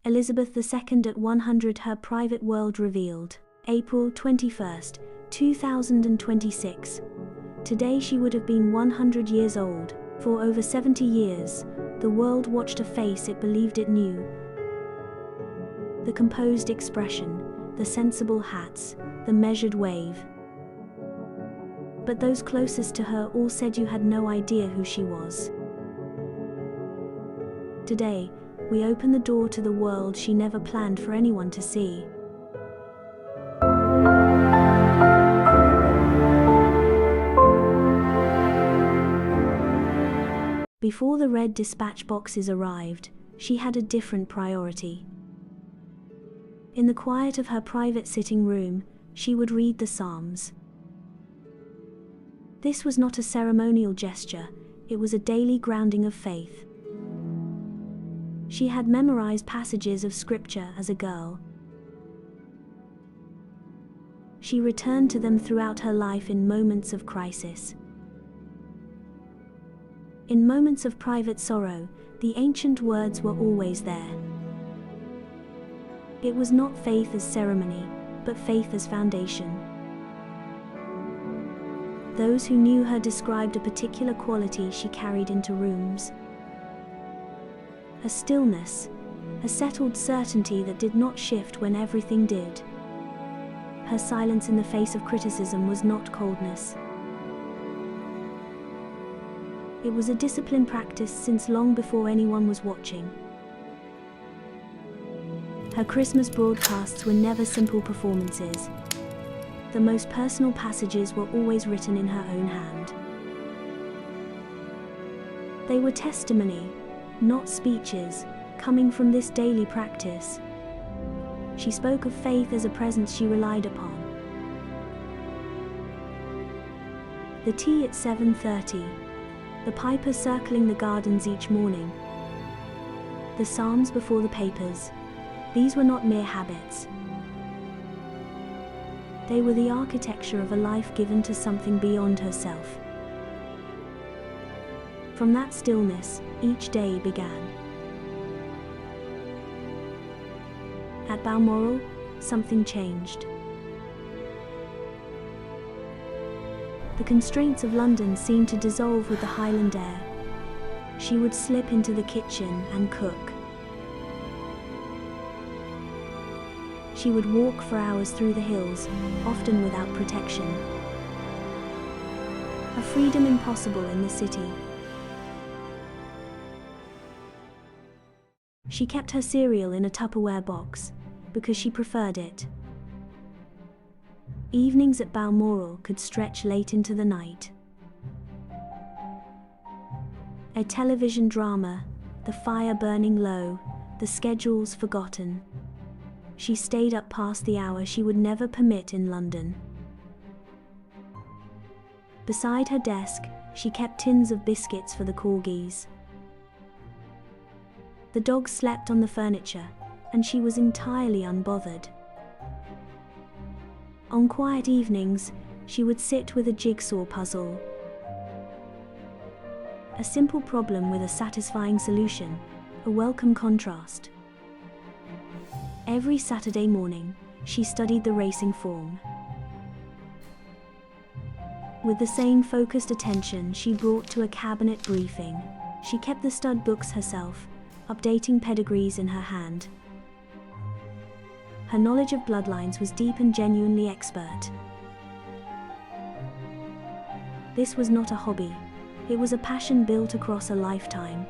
Elizabeth II at 100. Her private world revealed. April 21, 2026. Today she would have been 100 years old. For over 70 years, the world watched a face it believed it knew. The composed expression, the sensible hats, the measured wave. But those closest to her all said you had no idea who she was. Today, we open the door to the world she never planned for anyone to see. Before the red dispatch boxes arrived, she had a different priority. In the quiet of her private sitting room, she would read the Psalms. This was not a ceremonial gesture, it was a daily grounding of faith. She had memorized passages of scripture as a girl. She returned to them throughout her life in moments of crisis. In moments of private sorrow, the ancient words were always there. It was not faith as ceremony, but faith as foundation. Those who knew her described a particular quality she carried into rooms. A stillness, a settled certainty that did not shift when everything did. Her silence in the face of criticism was not coldness. It was a disciplined practice since long before anyone was watching. Her Christmas broadcasts were never simple performances. The most personal passages were always written in her own hand. They were testimony, not speeches, coming from this daily practice. She spoke of faith as a presence she relied upon. The tea at 7:30, the piper circling the gardens each morning, the Psalms before the papers, these were not mere habits. They were the architecture of a life given to something beyond herself. From that stillness, each day began. At Balmoral, something changed. The constraints of London seemed to dissolve with the Highland air. She would slip into the kitchen and cook. She would walk for hours through the hills, often without protection. A freedom impossible in the city. She kept her cereal in a Tupperware box, because she preferred it. Evenings at Balmoral could stretch late into the night. A television drama, the fire burning low, the schedules forgotten. She stayed up past the hour she would never permit in London. Beside her desk, she kept tins of biscuits for the corgis. The dogs slept on the furniture, and she was entirely unbothered. On quiet evenings, she would sit with a jigsaw puzzle. A simple problem with a satisfying solution, a welcome contrast. Every Saturday morning, she studied the racing form. With the same focused attention she brought to a cabinet briefing, she kept the stud books herself, updating pedigrees in her hand. Her knowledge of bloodlines was deep and genuinely expert. This was not a hobby, it was a passion built across a lifetime.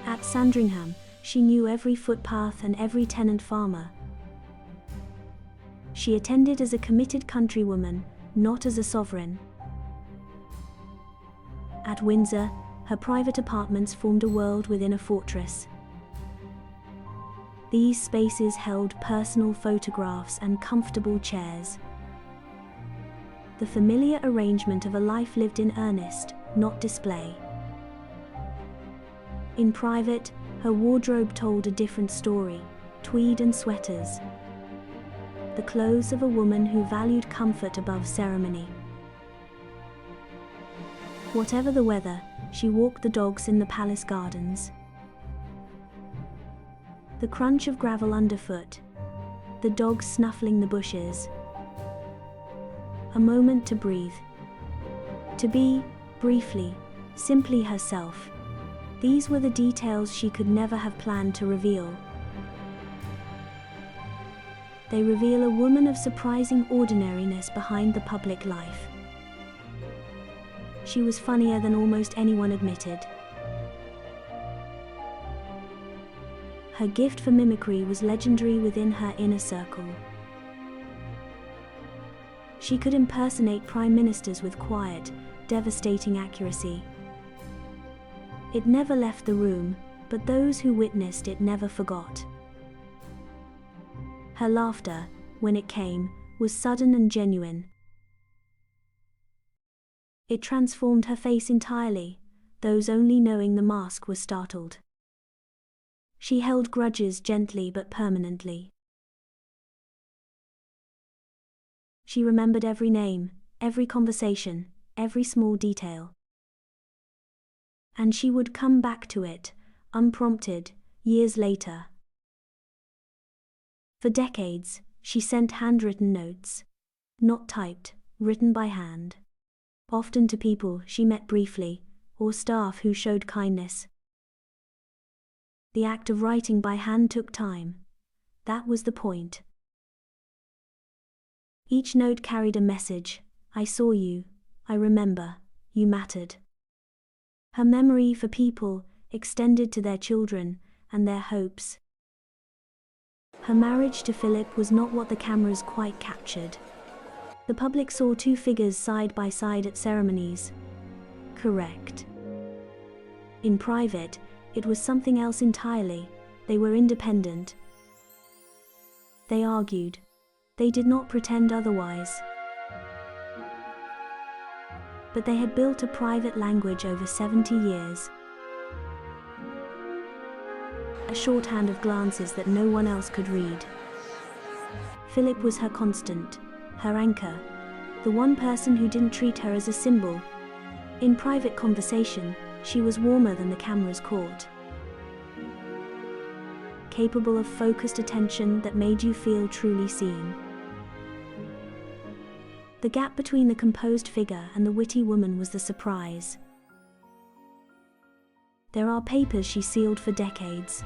At Sandringham, she knew every footpath and every tenant farmer. She attended as a committed countrywoman, not as a sovereign. At Windsor, her private apartments formed a world within a fortress. These spaces held personal photographs and comfortable chairs. The familiar arrangement of a life lived in earnest, not display. In private, her wardrobe told a different story, tweed and sweaters. The clothes of a woman who valued comfort above ceremony. Whatever the weather, she walked the dogs in the palace gardens. The crunch of gravel underfoot. The dog snuffling the bushes. A moment to breathe. To be, briefly, simply herself. These were the details she could never have planned to reveal. They reveal a woman of surprising ordinariness behind the public life. She was funnier than almost anyone admitted. Her gift for mimicry was legendary within her inner circle. She could impersonate prime ministers with quiet, devastating accuracy. It never left the room, but those who witnessed it never forgot. Her laughter, when it came, was sudden and genuine. It transformed her face entirely. Those only knowing the mask were startled. She held grudges gently but permanently. She remembered every name, every conversation, every small detail. And she would come back to it, unprompted, years later. For decades, she sent handwritten notes. Not typed, written by hand. Often to people she met briefly, or staff who showed kindness. The act of writing by hand took time. That was the point. Each note carried a message. I saw you, I remember, you mattered. Her memory for people extended to their children and their hopes. Her marriage to Philip was not what the cameras quite captured. The public saw two figures side by side at ceremonies. Correct. In private, it was something else entirely. They were independent. They argued. They did not pretend otherwise. But they had built a private language over 70 years. A shorthand of glances that no one else could read. Philip was her constant, her anchor, the one person who didn't treat her as a symbol. In private conversation, she was warmer than the cameras caught. Capable of focused attention that made you feel truly seen. The gap between the composed figure and the witty woman was the surprise. There are papers she sealed for decades.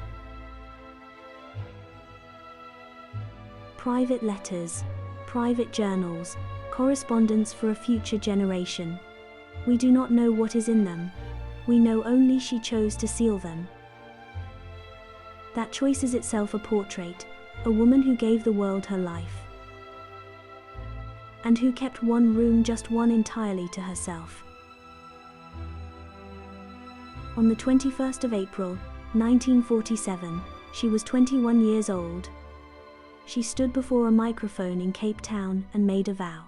Private letters, private journals, correspondence for a future generation. We do not know what is in them. We know only she chose to seal them. That choice is itself a portrait, a woman who gave the world her life. And who kept one room, just one, entirely to herself. On the 21st of April, 1947, she was 21 years old. She stood before a microphone in Cape Town and made a vow.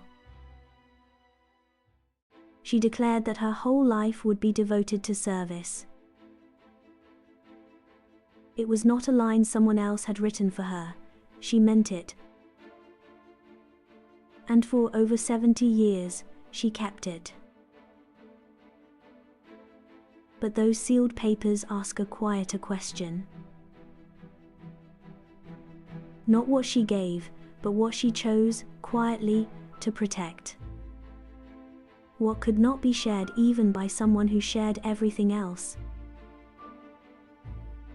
She declared that her whole life would be devoted to service. It was not a line someone else had written for her. She meant it. And for over 70 years, she kept it. But those sealed papers ask a quieter question. Not what she gave, but what she chose, quietly, to protect. What could not be shared even by someone who shared everything else.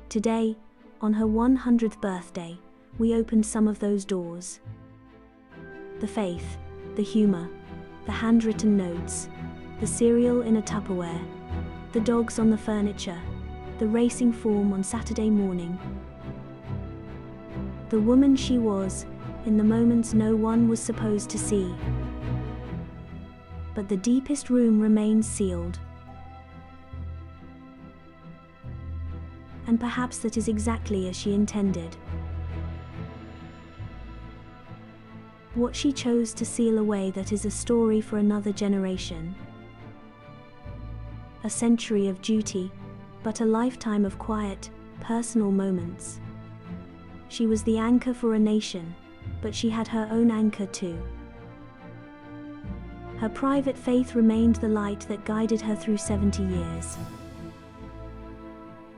Today, on her 100th birthday, we opened some of those doors. The faith, the humor, the handwritten notes, the cereal in a Tupperware, the dogs on the furniture, the racing form on Saturday morning. The woman she was, in the moments no one was supposed to see. But the deepest room remains sealed. And perhaps that is exactly as she intended. What she chose to seal away, that is a story for another generation. A century of duty, but a lifetime of quiet, personal moments. She was the anchor for a nation, but she had her own anchor too. Her private faith remained the light that guided her through 70 years.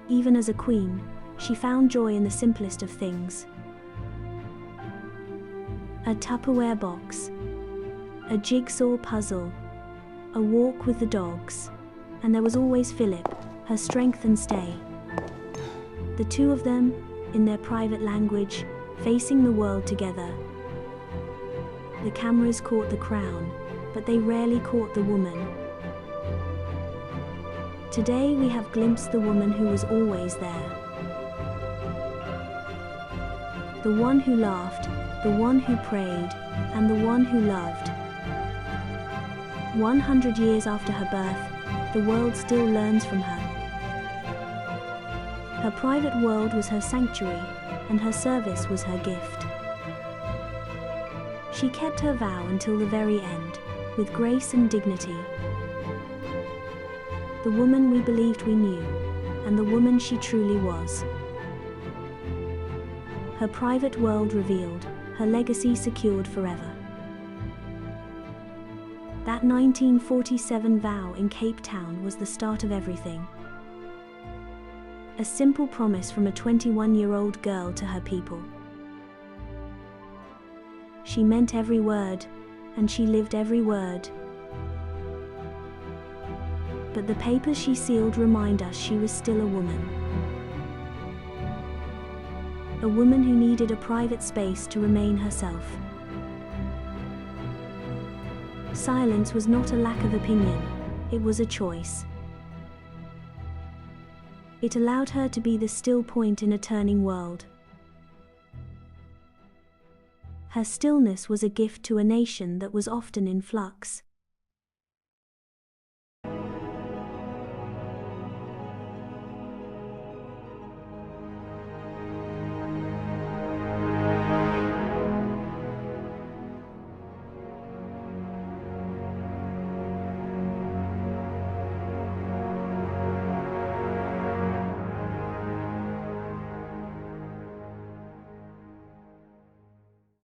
Even as a queen, she found joy in the simplest of things. A Tupperware box, a jigsaw puzzle, a walk with the dogs, and there was always Philip, her strength and stay. The two of them, in their private language, facing the world together. The cameras caught the crown, but they rarely caught the woman. Today we have glimpsed the woman who was always there. The one who laughed, the one who prayed, and the one who loved. 100 years after her birth, the world still learns from her. Her private world was her sanctuary, and her service was her gift. She kept her vow until the very end, with grace and dignity. The woman we believed we knew, and the woman she truly was. Her private world revealed, her legacy secured forever. That 1947 vow in Cape Town was the start of everything. A simple promise from a 21-year-old girl to her people. She meant every word, and she lived every word. But the papers she sealed remind us she was still a woman. A woman who needed a private space to remain herself. Silence was not a lack of opinion, it was a choice. It allowed her to be the still point in a turning world. Her stillness was a gift to a nation that was often in flux.